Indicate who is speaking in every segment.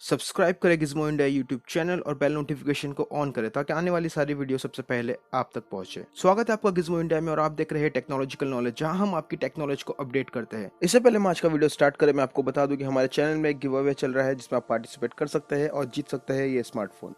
Speaker 1: Subscribe करें gizmo India YouTube channel और bell notification को ऑन करें ताकि आने वाली सारी वीडियो सबसे पहले आप तक पहुंचे। स्वागत है आपका गिज़मो इंडिया में और आप देख रहे हैं टेक्नोलॉजिकल नॉलेज, जहां हम आपकी टेक्नोलॉजी को अपडेट करते हैं। इससे पहले मैं आज का वीडियो स्टार्ट करें, मैं आपको बता दूं कि हमारे चैनल में एक गिव अवे चल रहा है जिसमें आप पार्टिसिपेट कर सकते हैं और जीत सकते हैं ये स्मार्टफोन।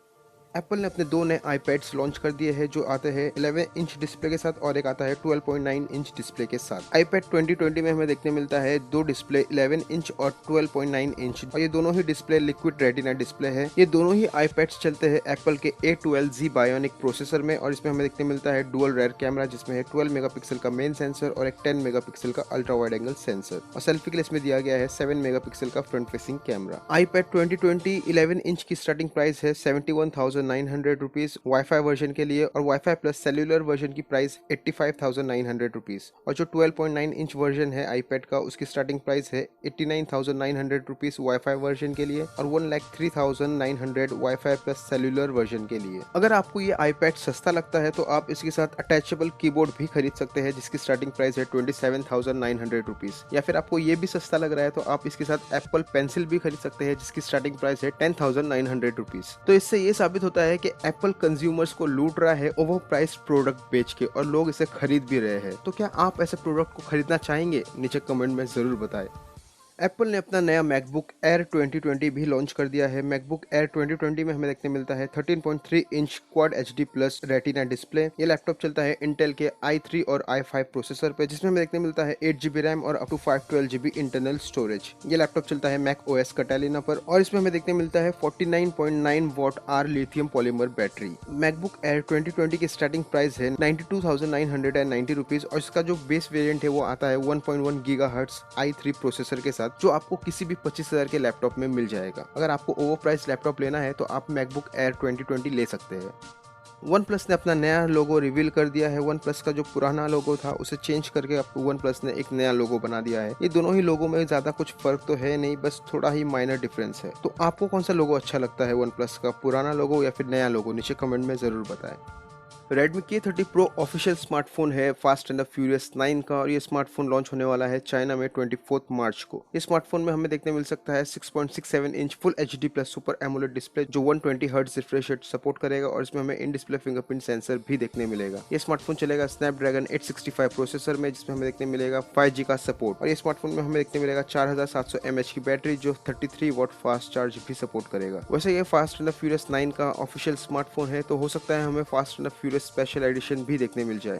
Speaker 1: एप्पल ने अपने दो नए आईपैड्स लॉन्च कर दिए हैं जो आते हैं 11 इंच डिस्प्ले के साथ और एक आता है 12.9 इंच डिस्प्ले के साथ। आईपैड 2020 में हमें देखने मिलता है दो डिस्प्ले 11 इंच और 12.9 इंच और ये दोनों ही डिस्प्ले लिक्विड रेटिना डिस्प्ले है। ये दोनों ही आईपैड्स चलते हैं एप्पल के A12Z बायोनिक प्रोसेसर में और इसमें हमें देखने मिलता है डुअल रेयर कैमरा जिसमें है 12 मेगापिक्सल का मेन सेंसर और एक 10 मेगापिक्सल का अल्ट्रा वाइड एंगल सेंसर और सेल्फी के लिए इसमें दिया गया है 7 मेगापिक्सल का front facing camera. IPad 2020 11 inch की स्टार्टिंग प्राइस है 71,900 रुपीज वाईफाई वर्जन के लिए और वाईफाई प्लस सेल्यूलर वर्जन की प्राइस 85,900 रुपीज और जो 12.9 इंच वर्जन है आईपैड का उसकी स्टार्टिंग प्राइस है 89,900 रुपीज वाईफाई वर्जन के लिए और 1,03,900 वाईफाई प्लस सेल्यूलर वर्जन के लिए। अगर आपको ये आईपैड सस्ता लगता है तो आप इसके साथ अटैचेबल कीबोर्ड भी खरीद सकते हैं जिसकी स्टार्टिंग प्राइस है 27,900 रुपीज। या फिर आपको ये भी सस्ता लग रहा है तो आप इसके साथ एप्पल पेंसिल भी खरीद सकते हैं जिसकी स्टार्टिंग प्राइस है 10,900 रुपीज। तो इससे ये साबित होता है कि एप्पल कंज्यूमर्स को लूट रहा है ओवर प्राइस प्रोडक्ट बेच के और लोग इसे खरीद भी रहे हैं। तो क्या आप ऐसे प्रोडक्ट को खरीदना चाहेंगे? नीचे कमेंट में जरूर बताएं। एप्पल ने अपना नया मैकबुक एयर 2020 भी लॉन्च कर दिया है। मैकबुक एयर 2020 में हमें देखने मिलता है 13.3 inch quad HD plus retina display. ये लैपटॉप चलता है इंटेल के i3 और i5 प्रोसेसर पे जिसमें हमें देखने मिलता है 8GB रैम और up to 512GB internal storage. ये लैपटॉप चलता है मैक OS Catalina पर और इसमें हमें देखने मिलता है 49.9 watt hour lithium polymer battery. MacBook Air 2020 की स्टार्टिंग प्राइस है 92,990 रुपीज और इसका जो बेस वेरिएंट है वो आता है 1.1 GHz i3 प्रोसेसर के साथ जो आपको किसी भी 25,000 के लैपटॉप में मिल जाएगा। अगर आपको ओवर प्राइस लैपटॉप लेना है तो आप मैकबुक एयर 2020 ले सकते हैं। वन प्लस ने अपना नया लोगो रिवील कर दिया है। वन प्लस का जो पुराना लोगो था उसे चेंज करके आपको वन प्लस ने एक नया लोगो बना दिया है। ये दोनों ही लोगो में ज्यादा कुछ फर्क तो है नहीं, बस थोड़ा ही माइनर डिफरेंस है। तो आपको कौन सा लोगो अच्छा लगता है, वन प्लस का पुराना लोगो या फिर नया लोगो? नीचे कमेंट में जरूर बताएं। Redmi K30 Pro official smartphone है फास्ट एंड द फ्यूरियस 9 का और ये स्मार्टफोन लॉन्च होने वाला है चाइना में 24 मार्च को। इस स्मार्टफोन में हमें देखने मिल सकता है 6.67 inch full HD plus super AMOLED display जो 120 हर्ट्ज रिफ्रेश रेट सपोर्ट करेगा और इसमें हमें इन डिस्प्ले फिंगरप्रिंट सेंसर भी देखने मिलेगा। ये स्मार्टफोन चलेगा स्नैपड्रैगन 865 प्रोसेसर में जिसमें हमें देखने मिलेगा 5G का सपोर्ट और ये स्मार्टफोन में हमें देखने मिलेगा 4700 mAh की बैटरी जो 33 वॉट फास्ट चार्ज भी सपोर्ट करेगा। वैसे ये फास्ट एंड द फ्यूरियस 9 का ऑफिशियल स्मार्टफोन है तो हो सकता है हमें fast and the furious special edition भी देखने मिल जाए।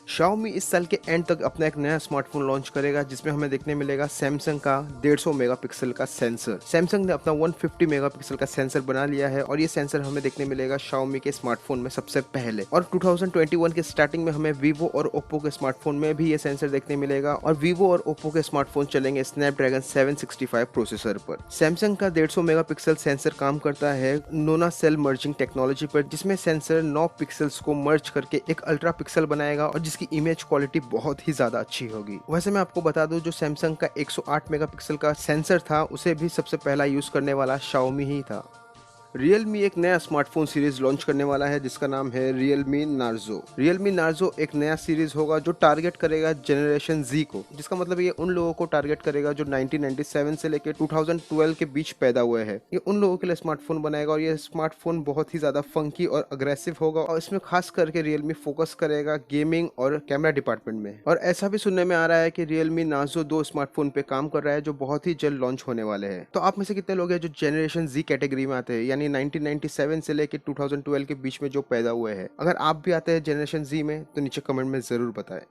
Speaker 1: Xiaomi इस साल के एंड तक अपना एक नया स्मार्टफोन लॉन्च करेगा जिसमें हमें देखने मिलेगा सैमसंग का 150 मेगापिक्सल का सेंसर। सैमसंग ने अपना 150 मेगापिक्सल का सेंसर बना लिया है और ये सेंसर हमें देखने मिलेगा Xiaomi के स्मार्टफोन में सबसे पहले। और 2021 के स्टार्टिंग में हमें Vivo और Oppo के स्मार्टफोन में भी ये सेंसर देखने मिलेगा और Vivo और Oppo के स्मार्टफोन चलेंगे स्नैपड्रैगन 765 प्रोसेसर पर। सैमसंग का 150 मेगापिक्सल सेंसर काम करता है नोना सेल मर्जिंग टेक्नोलॉजी पर जिसमें सेंसर 9 पिक्सल्स को मर्ज करके एक अल्ट्रा पिक्सल बनाएगा और जिसकी इमेज क्वालिटी बहुत ही ज्यादा अच्छी होगी। वैसे मैं आपको बता दूं जो सैमसंग का 108 मेगापिक्सल का सेंसर था उसे भी सबसे पहला यूज करने वाला Xiaomi ही था। Realme एक नया स्मार्टफोन सीरीज लॉन्च करने वाला है जिसका नाम है Realme Narzo। Realme Narzo एक नया सीरीज होगा जो टारगेट करेगा जनरेशन Z को, जिसका मतलब ये उन लोगों को टारगेट करेगा जो 1997 से लेकर 2012 के बीच पैदा हुए हैं। ये उन लोगों के लिए स्मार्टफोन बनाएगा और ये स्मार्टफोन बहुत ही ज्यादा फंकी और अग्रेसिव होगा और इसमें खास करके Realme फोकस करेगा गेमिंग और कैमरा डिपार्टमेंट में। और ऐसा भी सुनने में आ रहा है कि Realme Narzo 2 स्मार्टफोन पे काम कर रहा है जो बहुत ही जल्द लॉन्च होने वाले हैं। तो आप में से कितने लोग हैं जो जनरेशन Z कैटेगरी में आते हैं, यानी 1997 से लेकर 2012 के बीच में जो पैदा हुए हैं? अगर आप भी आते हैं जनरेशन Z में तो नीचे कमेंट में जरूर बताएं।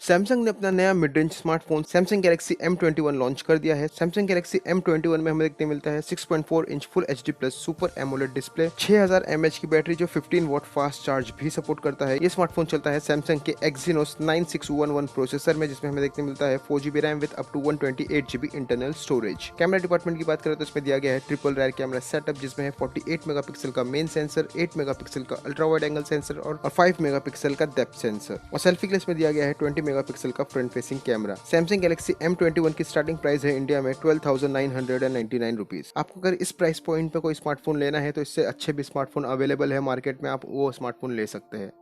Speaker 1: सैमसंग ने अपना नया mid range smartphone Samsung Galaxy M21 launch कर दिया है। सैमसंग गैलेक्सी M21 में हमें देखने मिलता है 6.4 inch full HD plus super AMOLED display, 6000 mAh की बैटरी जो 15 वॉट फास्ट चार्ज भी सपोर्ट करता है। ये स्मार्टफोन चलता है सैमसंग के Exynos 9611 प्रोसेसर में जिसमें हमें देखने मिलता है 4GB RAM with up to 128GB internal storage. Camera department की बात करें तो इसमें दिया गया है ट्रिपल रेयर कैमरा सेटअप जिसमें है 48 मेगापिक्सल का मेन सेंसर, 8 मेगापिक्सल का अल्ट्रा वाइड एंगल सेंसर और 5 मेगापिक्सल का डेप्थ सेंसर और सेल्फी के लिए इसमें दिया गया है 20 मेगापिक्सल का front facing camera. Samsung Galaxy M21 की स्टार्टिंग प्राइस है इंडिया में 12,999 रुपीज। आपको अगर इस प्राइस पॉइंट पे कोई स्मार्टफोन लेना है तो इससे अच्छे भी स्मार्टफोन अवेलेबल है मार्केट में, आप वो स्मार्टफोन ले सकते हैं।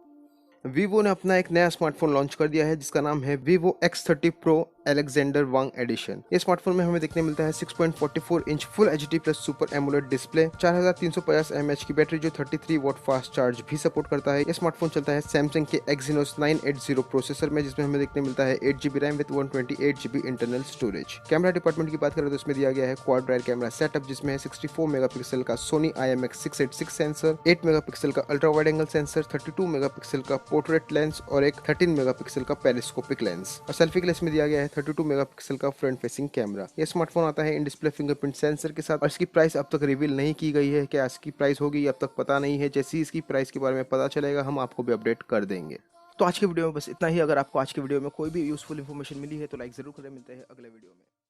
Speaker 1: Vivo ने अपना एक नया स्मार्टफोन लॉन्च कर दिया है जिसका नाम है Vivo X30 Pro अलेक्जेंडर वांग एडिशन। ये स्मार्टफोन में हमें देखने मिलता है 6.44 inch full HD plus super AMOLED display, 4350 mAh की बैटरी जो 33 वॉट फास्ट चार्ज भी सपोर्ट करता है। ये स्मार्टफोन चलता है सैमसंग के Exynos 980 प्रोसेसर में, जिसमें हमें देखने मिलता है 8GB RAM with 128GB internal storage. Camera department की बात करें तो इसमें दिया गया है क्वाड रायर कैमरा सेटअप, जिसमें है 64 मेगापिक्सल का सोनी IMX686 सेंसर, 8 मेगापिक्सल का ultra wide angle sensor, 32 megapixel का पोर्ट्रेट लेंस और एक 13 मेगापिक्सल का पेरिस्कोपिक लेंस। और सेल्फी के लिए इसमें दिया गया है 32 मेगापिक्सल का फ्रंट फेसिंग कैमरा। यह स्मार्टफोन आता है इन डिस्प्ले फिंगरप्रिंट सेंसर के साथ और इसकी प्राइस अब तक रिवील नहीं की गई है। क्या इसकी प्राइस होगी अब तक पता नहीं है। जैसे ही इसकी प्राइस के बारे में पता चलेगा हम आपको भी अपडेट कर देंगे। तो आज की वीडियो में बस इतना ही। अगर आपको आज की वीडियो में कोई भी यूजफुल इन्फॉर्मेशन मिली है तो लाइक जरूर करें। मिलते हैं अगले वीडियो में।